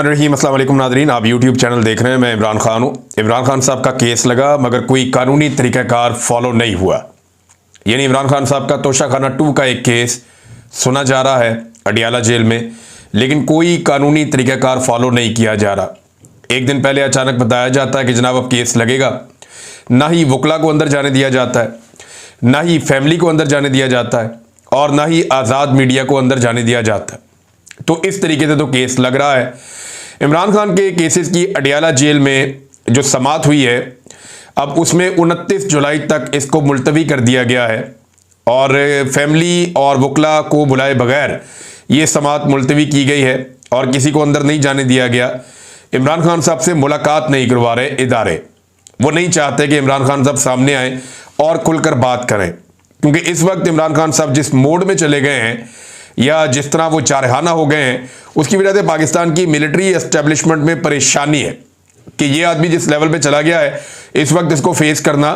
रहीम अस्सलाम वालेकुम नादरीन, आप यूट्यूब चैनल देख रहे हैं। मैं इमरान खान हूँ। इमरान खान साहब का केस लगा मगर कोई कानूनी तरीक़ाकार फॉलो नहीं हुआ। यानी इमरान खान साहब का तोशाखाना 2 का एक केस सुना जा रहा है अडियाला जेल में, लेकिन कोई कानूनी तरीक़ाकार फॉलो नहीं किया जा रहा। एक दिन पहले अचानक बताया जाता है कि जनाब अब केस लगेगा, ना ही वकला को अंदर जाने दिया जाता है, ना ही फैमिली को अंदर जाने दिया जाता है और ना ही आज़ाद मीडिया को अंदर जाने दिया जाता है। तो इस तरीके से तो केस लग रहा है। इमरान खान के केसेस की अडियाला जेल में जो समाअत हुई है, अब उसमें 29 जुलाई तक इसको मुलतवी कर दिया गया है और फैमिली और वकला को बुलाए बगैर ये समाअत मुलतवी की गई है और किसी को अंदर नहीं जाने दिया गया। इमरान खान साहब से मुलाकात नहीं करवा रहे इदारे, वो नहीं चाहते कि इमरान खान साहब सामने आए और खुलकर बात करें, क्योंकि इस वक्त इमरान खान साहब जिस मोड में चले गए हैं या जिस तरह वो चारहाना हो गए हैं, उसकी वजह से पाकिस्तान की मिलिट्री एस्टेब्लिशमेंट में परेशानी है कि ये आदमी जिस लेवल पे चला गया है इस वक्त इसको फेस करना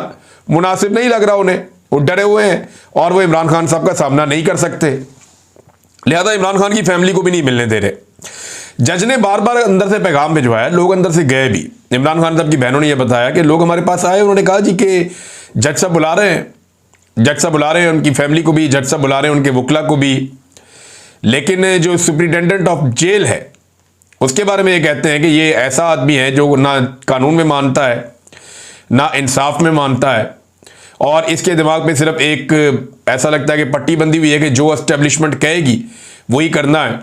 मुनासिब नहीं लग रहा उन्हें। वो डरे हुए हैं और वो इमरान खान साहब का सामना नहीं कर सकते, लिहाजा इमरान खान की फैमिली को भी नहीं मिलने दे रहे। जज ने बार बार अंदर से पैगाम भिजवाया, लोग अंदर से गए भी। इमरान खान साहब की बहनों ने यह बताया कि लोग हमारे पास आए, उन्होंने कहा जी कि जज साहब बुला रहे हैं, जज साहब बुला रहे हैं, उनकी फैमिली को भी जज साहब बुला रहे हैं, उनके वकला को भी। लेकिन जो सुप्रिटेंडेंट ऑफ जेल है उसके बारे में ये कहते हैं कि ये ऐसा आदमी है जो ना कानून में मानता है ना इंसाफ में मानता है, और इसके दिमाग में सिर्फ एक ऐसा लगता है कि पट्टी बंदी हुई है कि जो एस्टेब्लिशमेंट कहेगी वही करना है,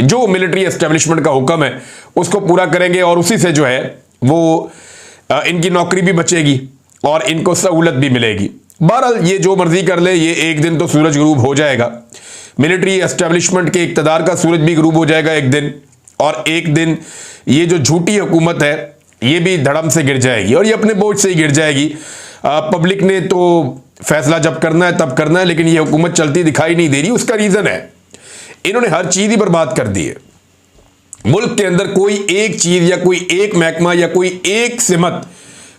जो मिलिट्री एस्टेब्लिशमेंट का हुक्म है उसको पूरा करेंगे और उसी से जो है वो इनकी नौकरी भी बचेगी और इनको सहूलत भी मिलेगी। बहरहाल ये जो मर्जी कर ले, ये एक दिन तो सूरज गुरूब हो जाएगा। मिलिट्री एस्टेब्लिशमेंट के इक़्तिदार का सूरज भी गुरूब हो जाएगा एक दिन, और एक दिन ये जो झूठी हुकूमत है ये भी धड़म से गिर जाएगी और ये अपने बोझ से ही गिर जाएगी। पब्लिक ने तो फैसला जब करना है तब करना है, लेकिन ये हुकूमत चलती दिखाई नहीं दे रही। उसका रीज़न है इन्होंने हर चीज़ ही बर्बाद कर दी है। मुल्क के अंदर कोई एक चीज़ या कोई एक महकमा या कोई एक सिमत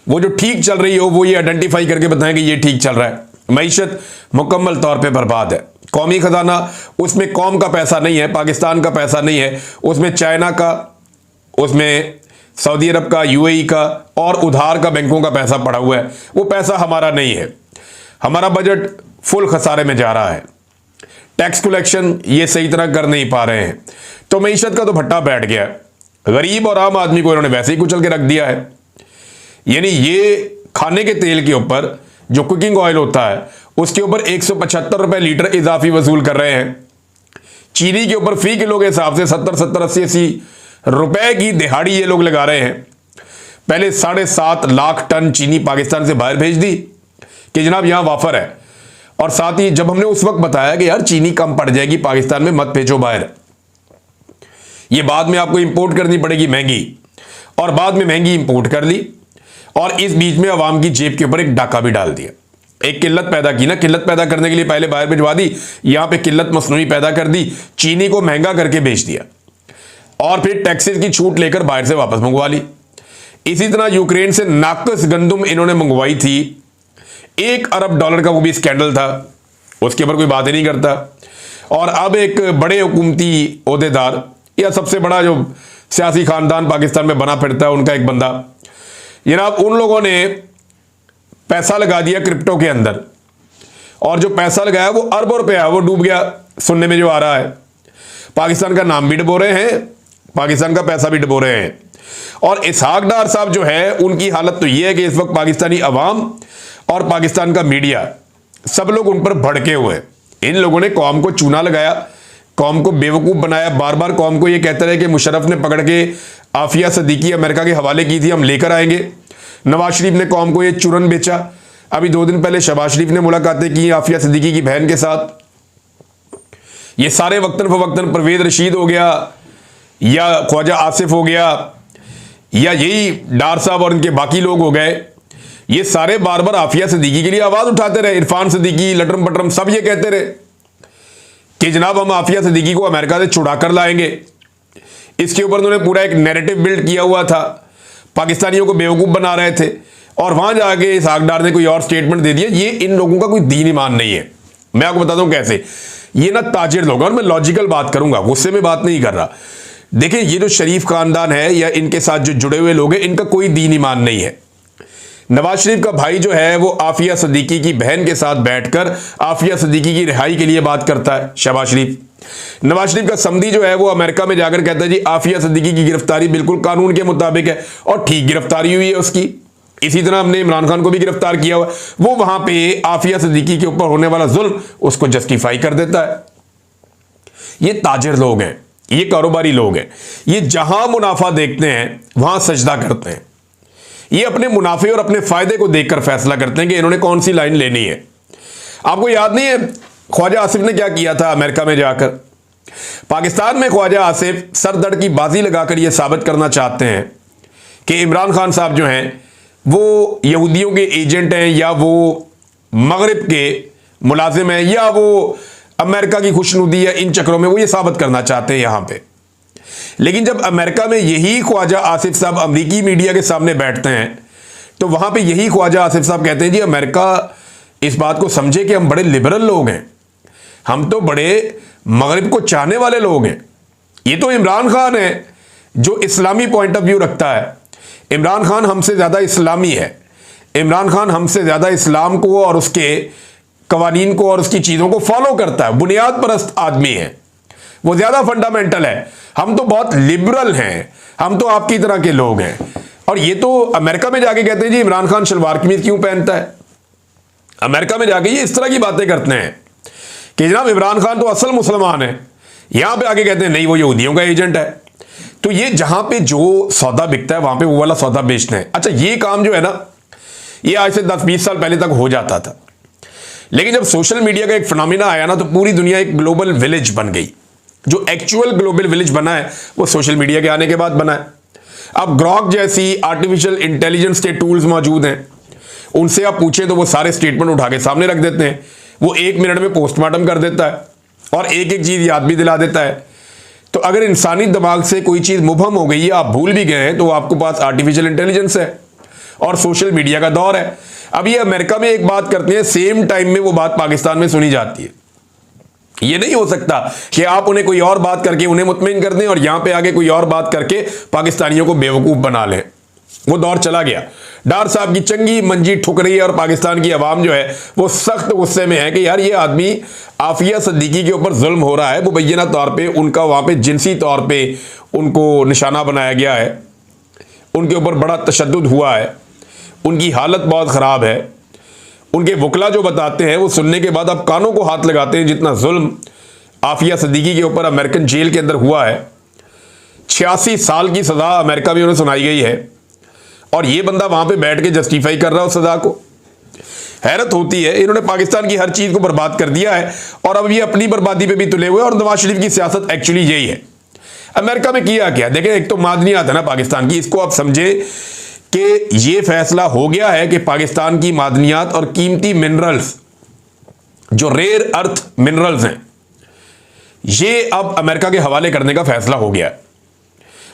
वो जो ठीक चल रही हो वो ये आइडेंटिफाई करके बताएं कि ये ठीक चल रहा है। मईशत मुकम्मल तौर पे बर्बाद है। कौमी खजाना, उसमें कौम का पैसा नहीं है, पाकिस्तान का पैसा नहीं है, उसमें चाइना का, उसमें सऊदी अरब का, यूएई का और उधार का बैंकों का पैसा पड़ा हुआ है। वो पैसा हमारा नहीं है। हमारा बजट फुल खसारे में जा रहा है। टैक्स कलेक्शन ये सही तरह कर नहीं पा रहे हैं, तो मईशत का तो भट्टा बैठ गया। गरीब और आम आदमी को इन्होंने वैसे ही कुचल के रख दिया है। यानी ये खाने के तेल के ऊपर जो कुकिंग ऑयल होता है उसके ऊपर 175 रुपए लीटर इजाफी वसूल कर रहे हैं। चीनी के ऊपर फी किलो के हिसाब से 70-70, 80-80 रुपए की दिहाड़ी ये लोग लगा रहे हैं। पहले 7.5 लाख टन चीनी पाकिस्तान से बाहर भेज दी कि जनाब यहां वाफर है, और साथ ही जब हमने उस वक्त बताया कि यार चीनी कम पड़ जाएगी पाकिस्तान में, मत भेजो बाहर, ये बाद में आपको इंपोर्ट करनी पड़ेगी महंगी, और बाद में महंगी इंपोर्ट कर ली और इस बीच में अवाम की जेब के ऊपर एक डाका भी डाल दिया। एक किल्लत पैदा की ना, किल्लत पैदा करने के लिए पहले बाहर भिजवा दी, यहां पे किल्लत मसनूई पैदा कर दी, चीनी को महंगा करके बेच दिया और फिर टैक्सेस की छूट लेकर बाहर से वापस मंगवा ली। इसी तरह यूक्रेन से नाकस गंदुम इन्होंने मंगवाई थी, $1 अरब का, वो भी स्कैंडल था, उसके ऊपर कोई बात ही नहीं करता। और अब एक बड़े हुकूमती ओहदेदार या सबसे बड़ा जो सियासी खानदान पाकिस्तान में बना फिरता है उनका एक बंदा, जनाब उन लोगों ने पैसा लगा दिया क्रिप्टो के अंदर, और जो पैसा लगाया वो अरबों रुपया वो डूब गया। सुनने में जो आ रहा है, पाकिस्तान का नाम भी डुबो रहे हैं, पाकिस्तान का पैसा भी डुबो रहे हैं। और इसहाक डार साहब जो है उनकी हालत तो ये है कि इस वक्त पाकिस्तानी अवाम और पाकिस्तान का मीडिया सब लोग उन पर भड़के हुए। इन लोगों ने कौम को चूना लगाया, कौम को बेवकूफ़ बनाया, बार बार कौम को ये कहते रहे कि मुशर्रफ ने पकड़ के आफिया सदीकी अमेरिका के हवाले की थी, हम लेकर आएंगे। नवाज शरीफ ने कौम को ये चूरन बेचा। अभी 2 दिन पहले शहबाज शरीफ ने मुलाकातें की आफिया सदीकी की बहन के साथ। ये सारे वक्तन फवक्तन परवेज रशीद हो गया या ख्वाजा आसिफ हो गया या यही डार साहब और इनके बाकी लोग हो गए, ये सारे बार बार आफिया सदीकी के लिए आवाज़ उठाते रहे। इरफान सदीकी, लटरम पटरम सब ये कहते रहे कि जनाब हम आफिया सदीकी को अमेरिका से छुड़ा कर लाएंगे। इसके ऊपर उन्होंने पूरा एक नैरेटिव बिल्ड किया हुआ था, पाकिस्तानियों को बेवकूफ़ बना रहे थे, और वहां जाके इसहाक डार ने कोई और स्टेटमेंट दे दिया। ये इन लोगों का कोई दीन ईमान नहीं है। मैं आपको बताता हूं कैसे। ये ना ताजिर लोग, और मैं लॉजिकल बात करूंगा, गुस्से में बात नहीं कर रहा। देखिए, ये जो शरीफ खानदान है या इनके साथ जो जुड़े हुए लोग हैं, इनका कोई दीन ईमान नहीं है। नवाज शरीफ का भाई जो है वो आफिया सिद्दीकी की बहन के साथ बैठकर आफिया सिद्दीकी की रिहाई के लिए बात करता है, शहबाज शरीफ। नवाज शरीफ का समधी जो है वो अमेरिका में जाकर कहता है जी आफिया सिद्दीकी की गिरफ्तारी बिल्कुल कानून के मुताबिक है, और ठीक गिरफ्तारी हुई है उसकी। इसी तरह हमने इमरान खान को भी गिरफ्तार किया हुआ, वो वहां पे आफिया सिद्दीकी के ऊपर होने वाला जुल्म उसको जस्टिफाई कर देता है। ये ताजिर लोग हैं, ये कारोबारी लोग हैं, ये जहां मुनाफा देखते हैं वहां सजदा करते हैं। ये अपने मुनाफे और अपने फायदे को देखकर फैसला करते हैं कि इन्होंने कौन सी लाइन लेनी है। आपको याद नहीं है ख्वाजा आसिफ ने क्या किया था अमेरिका में जाकर? पाकिस्तान में ख्वाजा आसिफ सरदर्द की बाजी लगाकर यह साबित करना चाहते हैं कि इमरान खान साहब जो हैं वो यहूदियों के एजेंट हैं, या वो मगरिब के मुलाजिम हैं, या वो अमेरिका की खुशनुदी है, इन चक्रों में वो ये साबित करना चाहते हैं यहां पे। लेकिन जब अमेरिका में यही ख्वाजा आसिफ साहब अमेरिकी मीडिया के सामने बैठते हैं तो वहां पे यही ख्वाजा आसिफ साहब कहते हैं जी अमेरिका इस बात को समझे कि हम बड़े लिबरल लोग हैं, हम तो बड़े मगरिब को चाहने वाले लोग हैं। ये तो इमरान खान है जो इस्लामी पॉइंट ऑफ व्यू रखता है। इमरान खान हमसे ज्यादा इस्लामी है, इमरान खान हमसे ज्यादा इस्लाम को और उसके कवानीन को और उसकी चीजों को फॉलो करता है, बुनियाद परस्त आदमी है, वो ज्यादा फंडामेंटल है। हम तो बहुत लिबरल हैं, हम तो आपकी तरह के लोग हैं। और ये तो अमेरिका में जाके कहते हैं जी इमरान खान शलवार कमीज क्यों पहनता है। अमेरिका में जाके ये इस तरह की बातें करते हैं कि जनाब इमरान खान तो असल मुसलमान है, यहां पे आके कहते हैं नहीं वो यहूदियों का एजेंट है। तो ये जहां पे जो सौदा बिकता है वहां पे वो वाला सौदा बेचते हैं। अच्छा, ये काम जो है ना ये आज से 10-20 साल पहले तक हो जाता था, लेकिन जब सोशल मीडिया का एक फिनोमिना आया ना तो पूरी दुनिया एक ग्लोबल विलेज बन गई। जो एक्चुअल ग्लोबल विलेज बना है वो सोशल मीडिया के आने के बाद बना है। अब ग्रॉक जैसी आर्टिफिशियल इंटेलिजेंस के टूल्स मौजूद हैं, उनसे आप पूछें तो वो सारे स्टेटमेंट उठा के सामने रख देते हैं। वो 1 मिनट में पोस्टमार्टम कर देता है और एक एक चीज याद भी दिला देता है। तो अगर इंसानी दिमाग से कोई चीज मुबहम हो गई है, आप भूल भी गए हैं, तो आपके पास आर्टिफिशियल इंटेलिजेंस है और सोशल मीडिया का दौर है। अब ये अमेरिका में एक बात करते हैं, सेम टाइम में वो बात पाकिस्तान में सुनी जाती है। ये नहीं हो सकता कि आप उन्हें कोई और बात करके उन्हें मुतमिन कर दें और यहां पे आगे कोई और बात करके पाकिस्तानियों को बेवकूफ बना लें। वो दौर चला गया। डार साहब की चंगी मंजी ठुक रही है और पाकिस्तान की आवाम जो है वो सख्त गुस्से में है कि यार ये आदमी आफिया सिद्दीकी के ऊपर जुल्म हो रहा है। मुबैना तौर पे उनका वहां पे जिनसी तौर पे उनको निशाना बनाया गया है, उनके ऊपर बड़ा तशद्दुद हुआ है, उनकी हालत बहुत ख़राब है। उनके वकला जो बताते हैं वो सुनने के बाद आप कानों को हाथ लगाते हैं। जितना जुल्म आफिया सिद्दीकी के ऊपर अमेरिकन जेल के अंदर हुआ है, 86 साल की सज़ा अमेरिका में उन्हें सुनाई गई है और ये बंदा वहां पे बैठ के जस्टिफाई कर रहा है उस सज़ा को। हैरत होती है, इन्होंने पाकिस्तान की हर चीज़ को बर्बाद कर दिया है और अब ये अपनी बर्बादी पे भी तुले हुए। और नवाज शरीफ की सियासत एक्चुअली यही है। अमेरिका में किया क्या, देखें, एक तो मादनियात है ना पाकिस्तान की, इसको आप समझे कि ये फैसला हो गया है कि पाकिस्तान की मादनियात और कीमती मिनरल्स जो रेयर अर्थ मिनरल्स हैं ये अब अमेरिका के हवाले करने का फैसला हो गया है।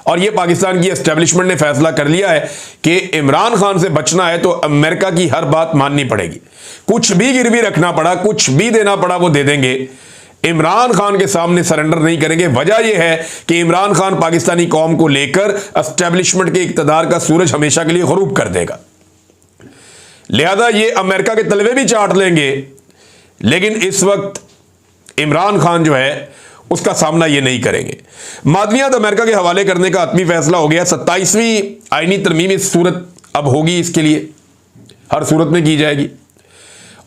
और ये पाकिस्तान की एस्टेब्लिशमेंट ने फैसला कर लिया है कि इमरान खान से बचना है तो अमेरिका की हर बात माननी पड़ेगी। कुछ भी गिरवी रखना पड़ा, कुछ भी देना पड़ा, वो दे देंगे। इमरान खान के सामने सरेंडर नहीं करेंगे। वजह यह है कि इमरान खान पाकिस्तानी कौम को लेकर एस्टेब्लिशमेंट के इक्तदार का सूरज हमेशा के लिए ग़ुरूब कर देगा। लिहाजा ये अमेरिका के तलवे भी चाट लेंगे, लेकिन इस वक्त इमरान खान जो है उसका सामना ये नहीं करेंगे। मादनियात अमेरिका के हवाले करने का हतमी फैसला हो गया। 27वीं आईनी तरमीम इस सूरत अब होगी, इसके लिए हर सूरत में की जाएगी।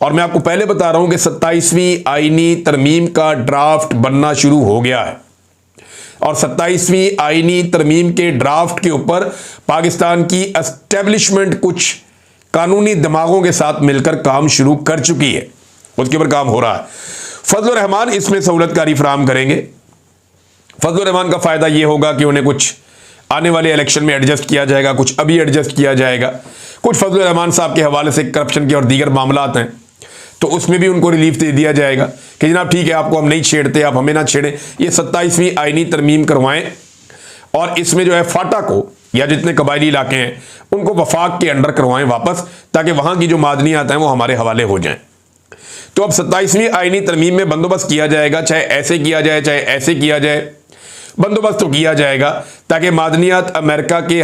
और मैं आपको पहले बता रहा हूं कि 27वीं आईनी तरमीम का ड्राफ्ट बनना शुरू हो गया है और 27वीं आईनी तरमीम के ड्राफ्ट के ऊपर पाकिस्तान की एस्टेब्लिशमेंट कुछ कानूनी दिमागों के साथ मिलकर काम शुरू कर चुकी है। उसके ऊपर काम हो रहा है। फजल रहमान इसमें सहूलतकारी फराम करेंगे। फजल रहमान का फायदा यह होगा कि उन्हें कुछ आने वाले इलेक्शन में एडजस्ट किया जाएगा, कुछ अभी एडजस्ट किया जाएगा, कुछ फजल रहमान साहब के हवाले से करप्शन के और दीगर मामलात हैं तो उसमें भी उनको रिलीफ दे दिया जाएगा कि जनाब ठीक है, आपको हम नहीं छेड़ते, आप हमें ना छेड़ें। ये 27वीं आईनी तरमीम करवाएं और इसमें जो है फाटा को या जितने कबायली इलाके हैं उनको वफाक के अंडर करवाएं वापस, ताकि वहां की जो मादनियात हैं वो हमारे हवाले हो जाएं। तो अब 27वीं आईनी तरमीम में बंदोबस्त किया जाएगा, चाहे ऐसे किया जाए चाहे ऐसे किया जाए। बंदोबस्त तो किया जाएगा ताकि मादनियात अमेरिका के